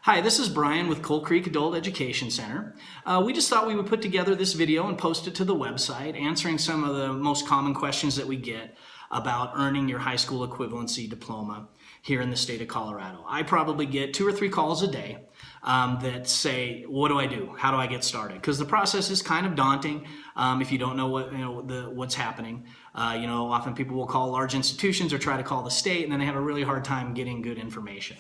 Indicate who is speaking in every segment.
Speaker 1: Hi, this is Brian with Coal Creek Adult Education Center. We just thought we would put together this video and post it to the website, answering some of the most common questions that we get about earning your high school equivalency diploma here in the state of Colorado. I probably get 2 or 3 calls a day that say, what do I do? How do I get started? Because the process is kind of daunting if you don't know what's happening. Often people will call large institutions or try to call the state, and then they have a really hard time getting good information.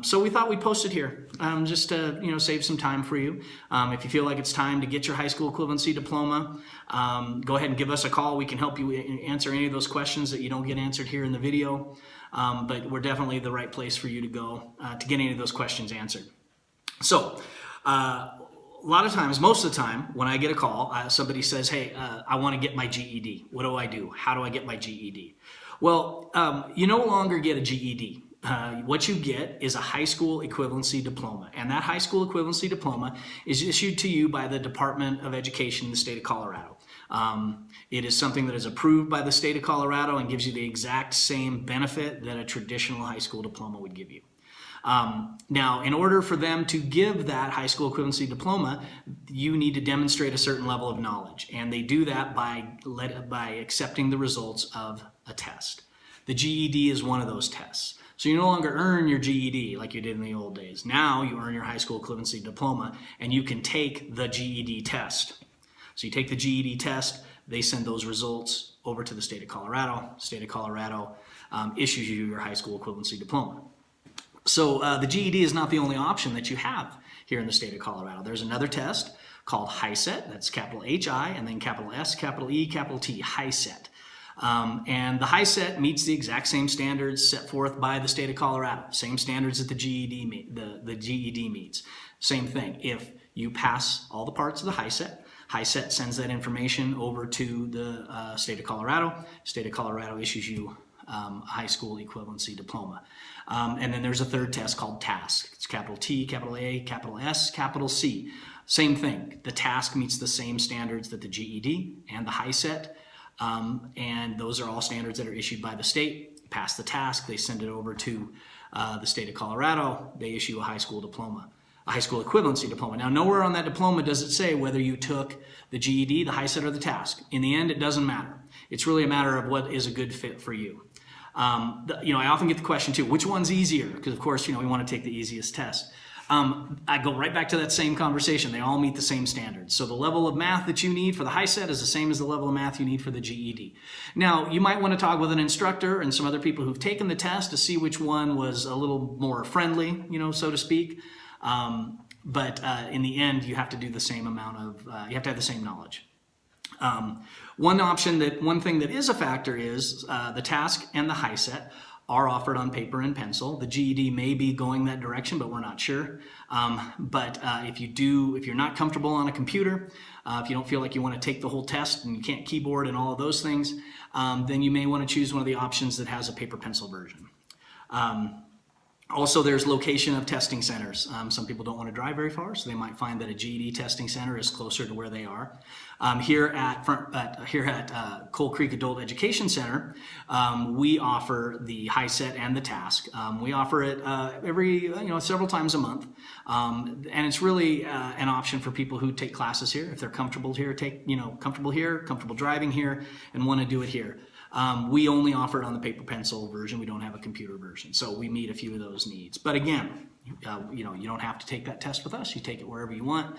Speaker 1: So we thought we'd post it here just to save some time for you. If you feel like it's time to get your high school equivalency diploma, go ahead and give us a call. We can help you answer any of those questions that you don't get answered here in the video. But we're definitely the right place for you to go to get any of those questions answered. So a lot of times, most of the time, when I get a call, somebody says, hey, I want to get my GED. What do I do? How do I get my GED? Well, you no longer get a GED. What you get is a high school equivalency diploma, and that high school equivalency diploma is issued to you by the Department of Education in the state of Colorado. It is something that is approved by the state of Colorado and gives you the exact same benefit that a traditional high school diploma would give you. Now, in order for them to give that high school equivalency diploma, you need to demonstrate a certain level of knowledge, and they do that by accepting the results of a test. The GED is one of those tests. So you no longer earn your GED like you did in the old days. Now you earn your high school equivalency diploma, and you can take the GED test. So you take the GED test, they send those results over to the state of Colorado. State of Colorado issues you your high school equivalency diploma. So the GED is not the only option that you have here in the state of Colorado. There's another test called HiSET. That's capital H-I and then capital S, capital E, capital T, HiSET. And the HiSET meets the exact same standards set forth by the state of Colorado. Same standards that the GED meets. Same thing. If you pass all the parts of the HiSET sends that information over to the state of Colorado. State of Colorado issues you a high school equivalency diploma. And then there's a third test called TASK. It's capital T, capital A, capital S, capital C. Same thing. The TASK meets the same standards that the GED and the HiSET. And those are all standards that are issued by the state. Pass the task, they send it over to the state of Colorado. They issue a high school diploma, a high school equivalency diploma. Now, nowhere on that diploma does it say whether you took the GED, the HiSET, or the task. In the end, it doesn't matter. It's really a matter of what is a good fit for you. I often get the question too, which one's easier? Because of course, we want to take the easiest test. I go right back to that same conversation. They all meet the same standards. So the level of math that you need for the HiSET is the same as the level of math you need for the GED. Now, you might want to talk with an instructor and some other people who've taken the test to see which one was a little more friendly, so to speak. But in the end, you have to do the same amount of, you have to have the same knowledge. One thing that is a factor is the task and the HiSET are offered on paper and pencil. The GED may be going that direction, but we're not sure. But if you're not comfortable on a computer, if you don't feel like you want to take the whole test and you can't keyboard and all of those things, then you may want to choose one of the options that has a paper pencil version. Also, there's location of testing centers. Some people don't want to drive very far, so they might find that a GED testing center is closer to where they are. Here at Coal Creek Adult Education Center, we offer the HiSET and the task. We offer it several times a month, and it's really an option for people who take classes here. If they're comfortable here, comfortable driving here, and want to do it here. We only offer it on the paper pencil version. We don't have a computer version, so we meet a few of those needs. But again, you don't have to take that test with us. You take it wherever you want,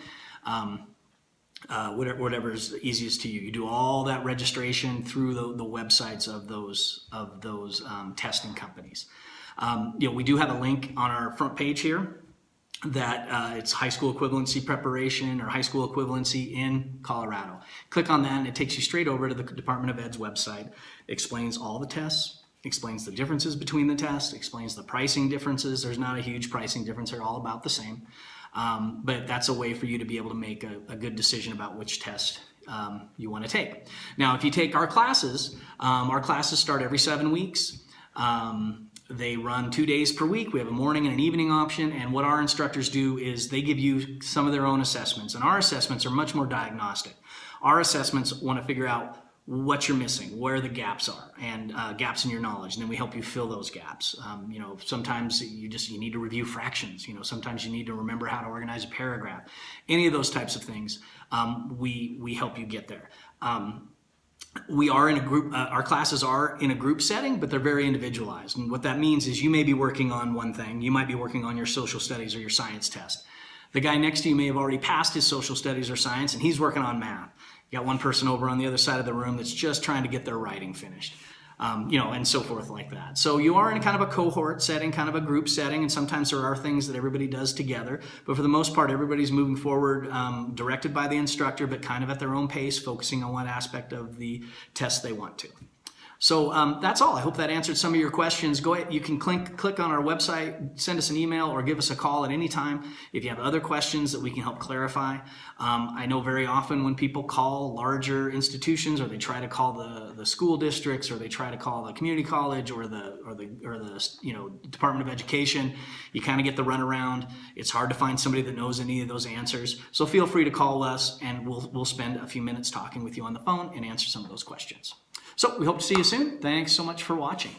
Speaker 1: whatever's easiest to you. You do all that registration through the websites of those testing companies. We do have a link on our front page here that it's high school equivalency preparation or high school equivalency in Colorado. Click on that and it takes you straight over to the Department of Ed's website. It explains all the tests, explains the differences between the tests, explains the pricing differences. There's not a huge pricing difference. They're all about the same. But that's a way for you to be able to make a good decision about which test you want to take. Now, if you take our classes start every 7 weeks. They run 2 days per week. We have a morning and an evening option, and what our instructors do is they give you some of their own assessments, and our assessments are much more diagnostic. Our assessments want to figure out what you're missing, where the gaps are, and gaps in your knowledge, and then we help you fill those gaps. Sometimes you need to review fractions. Sometimes you need to remember how to organize a paragraph. Any of those types of things, we help you get there. We are in a group, our classes are in a group setting, but they're very individualized. And what that means is you may be working on one thing. You might be working on your social studies or your science test. The guy next to you may have already passed his social studies or science, and he's working on math. You got one person over on the other side of the room that's just trying to get their writing finished. And so forth like that. So you are in kind of a cohort setting, kind of a group setting, and sometimes there are things that everybody does together. But for the most part, everybody's moving forward, directed by the instructor, but kind of at their own pace, focusing on what aspect of the test they want to. So that's all. I hope that answered some of your questions. Go ahead. You can click on our website, send us an email, or give us a call at any time if you have other questions that we can help clarify. I know very often when people call larger institutions, or they try to call the school districts, or they try to call the community college or the Department of Education, you kind of get the runaround. It's hard to find somebody that knows any of those answers. So feel free to call us, and we'll spend a few minutes talking with you on the phone and answer some of those questions. So we hope to see you soon. Thanks so much for watching.